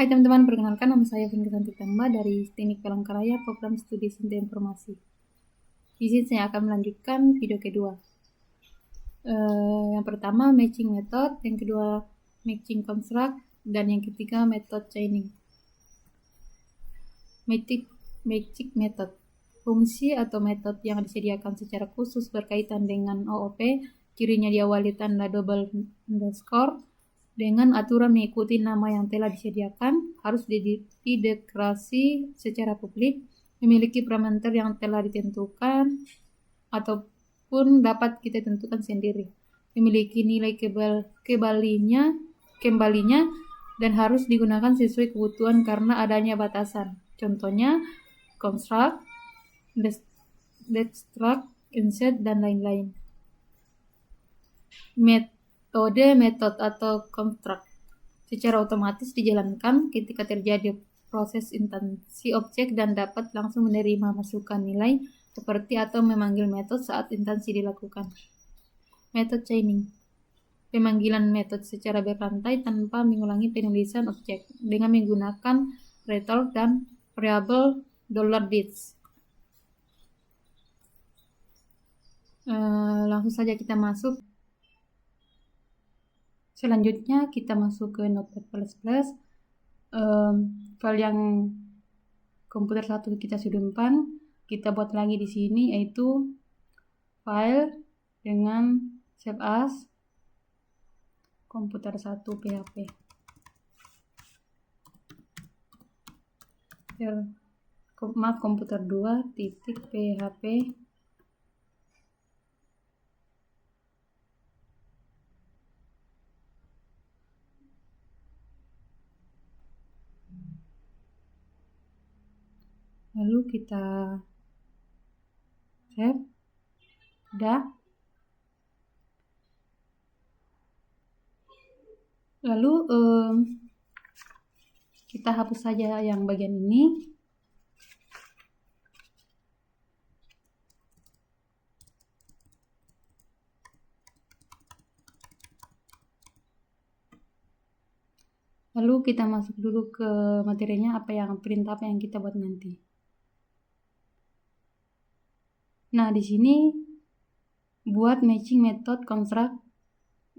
Hai teman-teman, perkenalkan nama saya Fenri Tamba dari Teknik Palangkaraya Program Studi Sinta Informasi. Di sini saya akan melanjutkan video kedua. Yang pertama matching method, yang kedua matching construct, dan yang ketiga method chaining. Matching method, fungsi atau metode yang disediakan secara khusus berkaitan dengan OOP, cirinya diawali tanda double underscore, dengan aturan mengikuti nama yang telah disediakan, harus dideklarasi secara publik, memiliki parameter yang telah ditentukan, ataupun dapat kita tentukan sendiri, memiliki nilai kembalinya, dan harus digunakan sesuai kebutuhan karena adanya batasan. Contohnya, construct, destruct, insert, dan lain-lain. Metode atau construct secara otomatis dijalankan ketika terjadi proses instansi objek dan dapat langsung menerima masukan nilai seperti atau memanggil metode saat instansi dilakukan. Method chaining, pemanggilan metode secara berrantai tanpa mengulangi penulisan objek dengan menggunakan return dan variabel $bits. Langsung saja kita masuk. Selanjutnya kita masuk ke Notepad++. File yang komputer 1 kita sudah simpan, kita buat lagi di sini, yaitu file dengan save as komputer 1 PHP. Komputer 2 .php. Lalu kita save. Udah. Lalu kita hapus saja yang bagian ini. Lalu kita masuk dulu ke materinya, perintah apa yang kita buat nanti. Nah, di sini buat matching method construct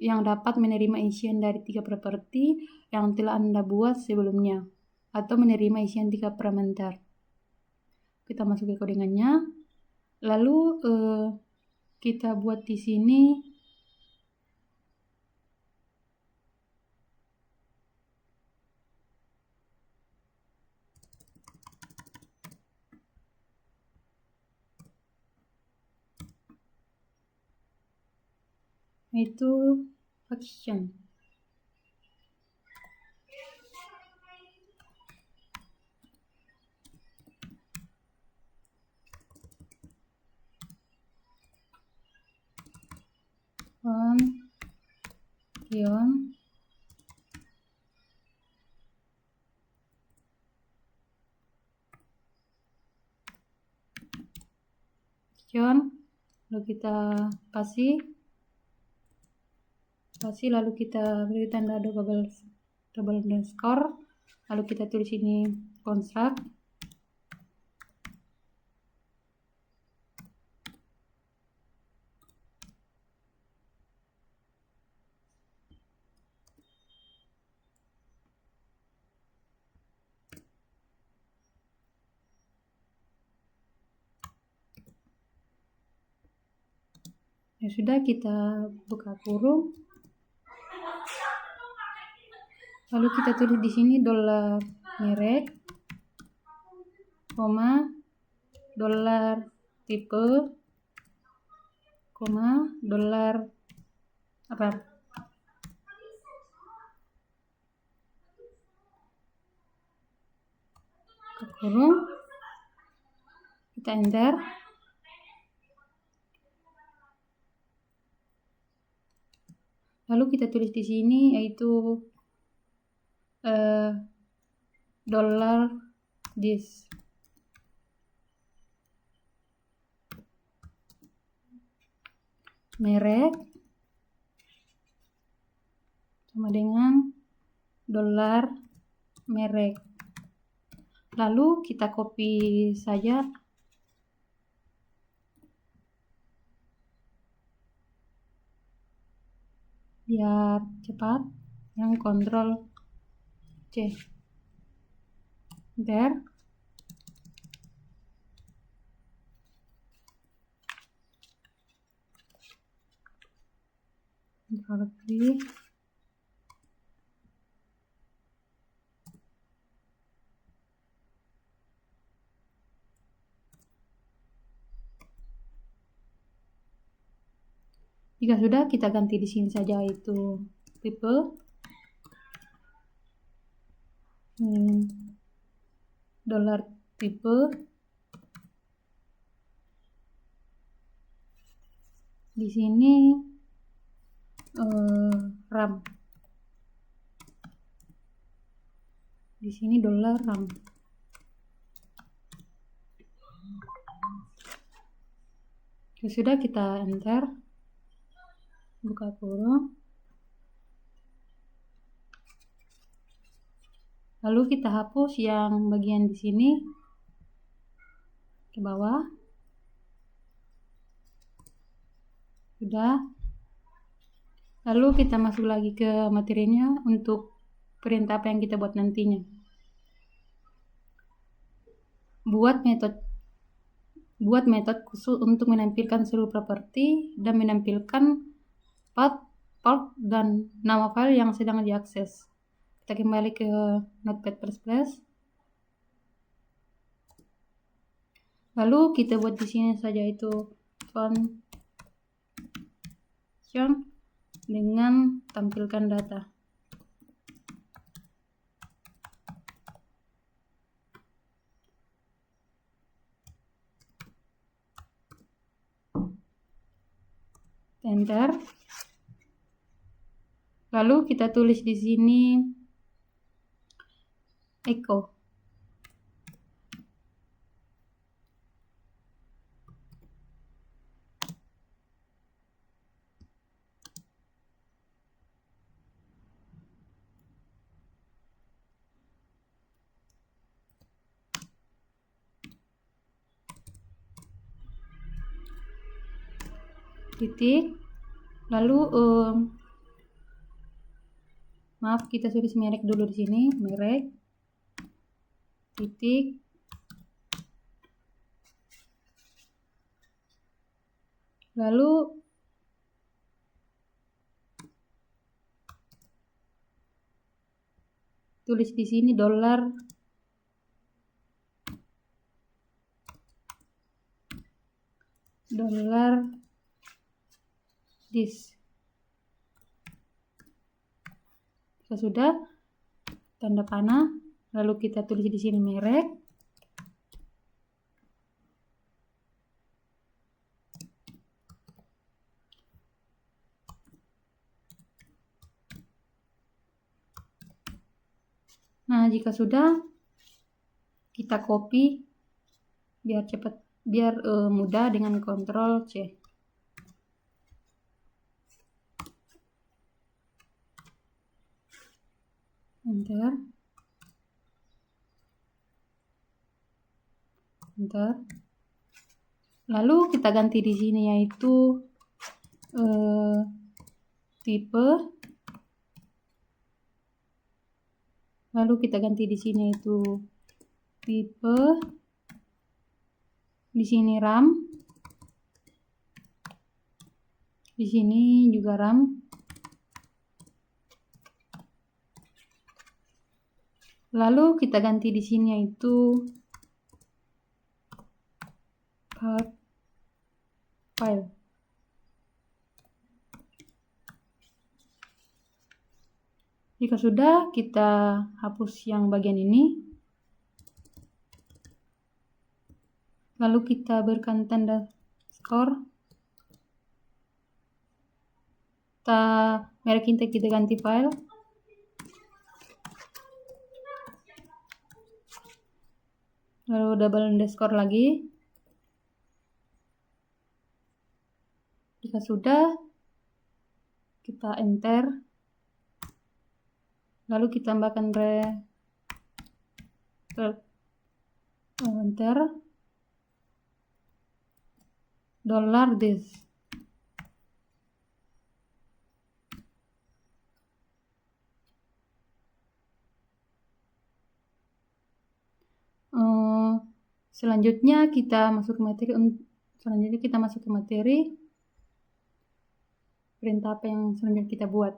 yang dapat menerima isian dari 3 properti yang telah Anda buat sebelumnya, atau menerima isian 3 parameter. Kita masuk ke codingannya. Lalu kita buat di sini itu function. Lalu kita kasih, lalu kita beri tanda double underscore, lalu kita tulis ini construct. Ya sudah, kita buka kurung. Lalu kita tulis di sini $merek, koma, $tipe, koma, ke kurung. Kita enter. Lalu kita tulis di sini yaitu $this. Merek sama dengan merek. Lalu kita copy saja biar cepat, yang Ctrl C. Enter. Ctrl V. Jika sudah, kita ganti di sini saja itu tipe dolar tipe di sini RAM, di sini dolar RAM. Sudah, kita enter, buka kurung, lalu kita hapus yang bagian di sini ke bawah. Sudah. Lalu kita masuk lagi ke materinya untuk perintah apa yang kita buat nantinya. Buat metode khusus untuk menampilkan seluruh properti dan menampilkan path, dan nama file yang sedang diakses. Kita kembali ke Notepad++. Lalu kita buat di sini saja itu function dengan tampilkan data. Enter. Lalu kita tulis di sini echo. Titik. Lalu maaf, kita tulis merek dulu di sini, merek titik lalu tulis di sini dolar this. Sudah, tanda panah, lalu kita tulis di sini merek. Nah, jika sudah, kita copy biar cepat, biar mudah dengan Ctrl C. Enter. Lalu kita ganti di sini yaitu tipe. Lalu kita ganti di sini itu tipe. Di sini RAM. Di sini juga RAM. Lalu kita ganti di sini yaitu file. Jika sudah, kita hapus yang bagian ini. Lalu kita berikan tanda skor. Merek kita ganti file. Lalu double underscore lagi. Jika sudah, kita enter. Lalu kita tambahkan enter dollar this. Selanjutnya kita masuk ke materi. Perintah apa yang selanjutnya kita buat.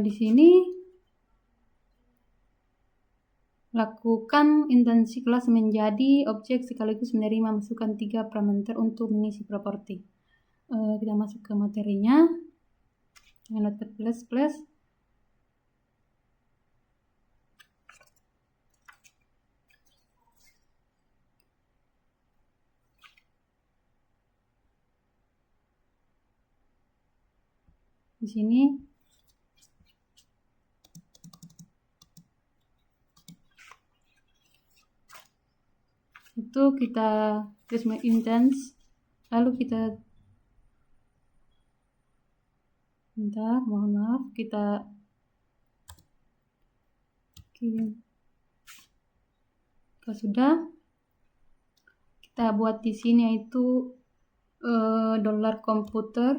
Di sini lakukan intensi kelas menjadi objek sekaligus menerima masukan 3 parameter untuk mengisi properti. Kita masuk ke materinya dengan Notepad++. Di sini itu kita tulis intens, lalu kita sudah kita buat di sini yaitu dollar komputer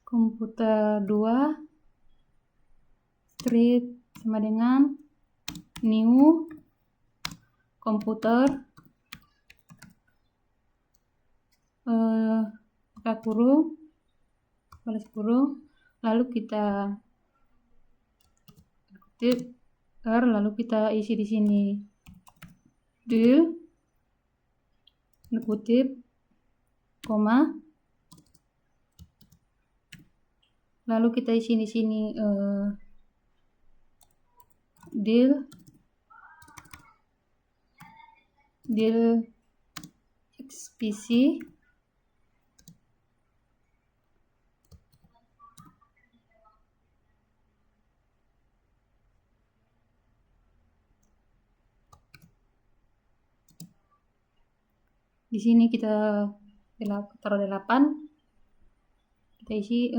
komputer 2 strip sama dengan new komputer buka kurung balas kurung, lalu kita kutip lalu kita isi di sini del kutip koma, lalu kita isi di sini del XPC di sini kita taruh 8, kita isi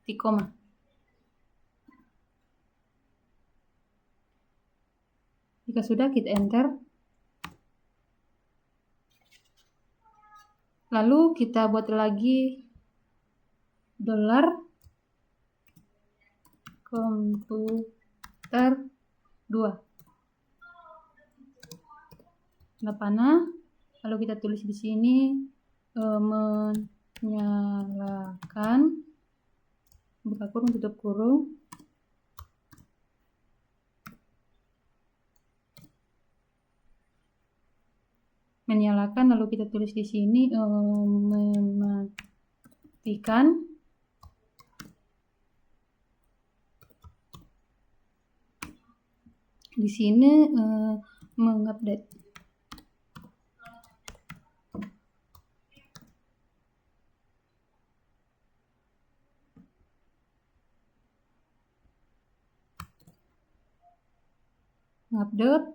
di koma. Jika sudah, kita enter. Lalu kita buat lagi dollar komputer 2 tanda panah, lalu kita tulis di sini menyalakan buka kurung tutup kurung menyalakan, lalu kita tulis di sini mematikan di sini mengupdate. Update,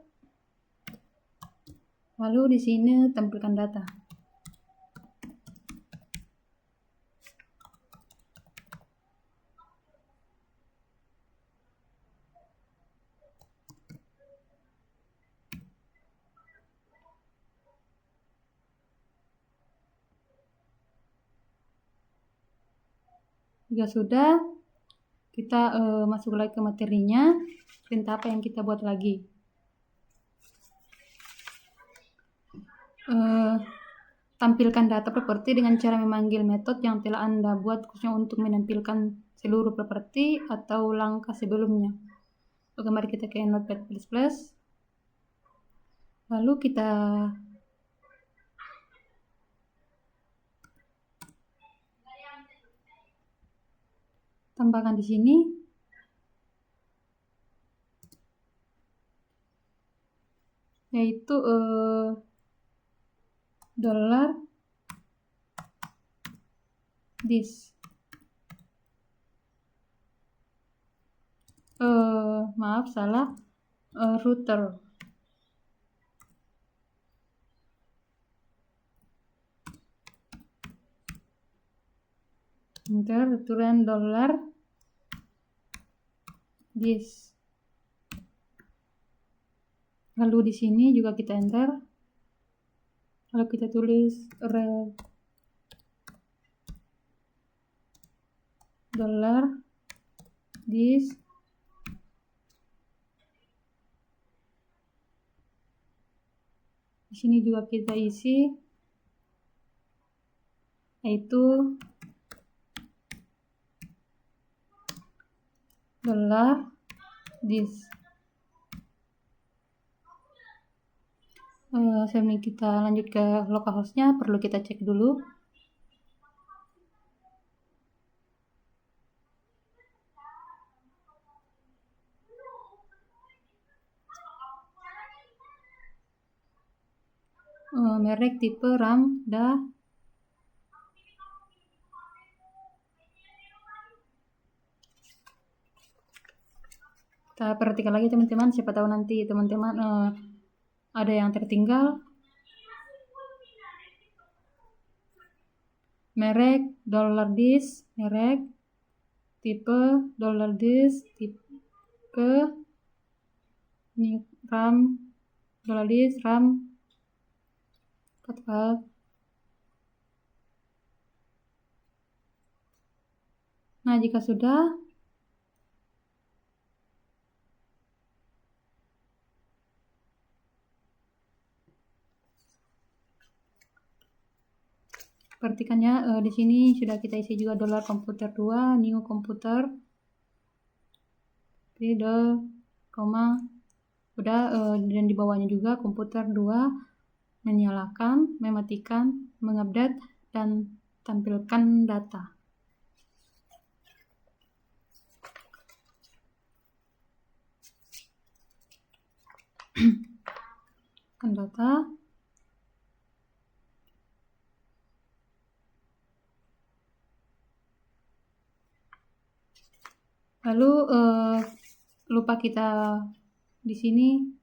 lalu di sini tampilkan data. Jika sudah, kita masuk lagi ke materinya. Perintah apa yang kita buat lagi? Tampilkan data properti dengan cara memanggil metode yang telah Anda buat khususnya untuk menampilkan seluruh properti atau langkah sebelumnya. Oke, mari kita ke Notepad++. Lalu kita tambahkan di sini yaitu dollar this maaf salah router. Enter return $this. Lalu di sini juga kita enter. Kalau kita tulis $this, di sini juga kita isi yaitu $this. Sebelum kita lanjut ke localhost-nya, perlu kita cek dulu. Merek, tipe, RAM, kita perhatikan lagi teman-teman, siapa tahu nanti teman-teman ada yang tertinggal. Merek $this, merek, tipe $this, tipe RAM $this, RAM 4 Nah, jika sudah, perhatikannya di sini sudah kita isi juga $computer2 new computer. Udah, dan di bawahnya juga komputer 2 menyalakan, mematikan, mengupdate, dan tampilkan data. Data. Lalu lupa kita di sini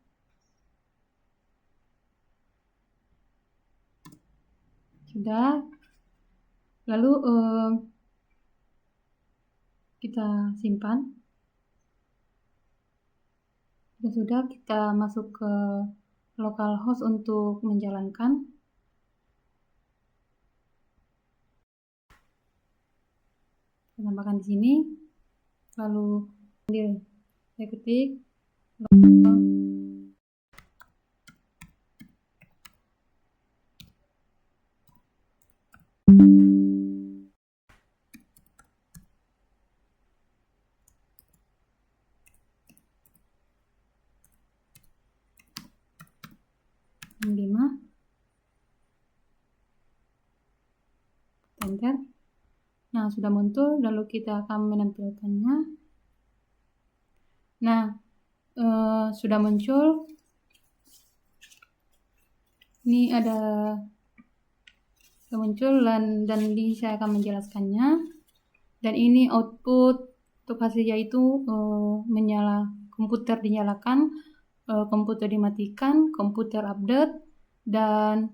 sudah. Lalu kita simpan. Sudah, kita masuk ke localhost untuk menjalankan. Kita tambahkan di sini. Lalu saya ketik enter. Nah, sudah muncul, lalu kita akan menampilkannya. Nah, sudah muncul. Ini ada muncul dan ini saya akan menjelaskannya. Dan ini output untuk hasilnya itu menyala, komputer dinyalakan, komputer dimatikan, komputer update, dan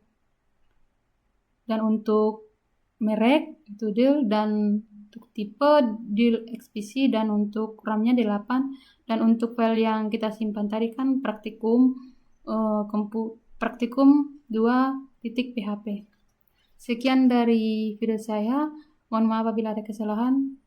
untuk merek itu deal, dan untuk tipe deal XPC, dan untuk RAM-nya 8, dan untuk file yang kita simpan tadi kan praktikum praktikum 2.php. Sekian dari video saya. Mohon maaf apabila ada kesalahan.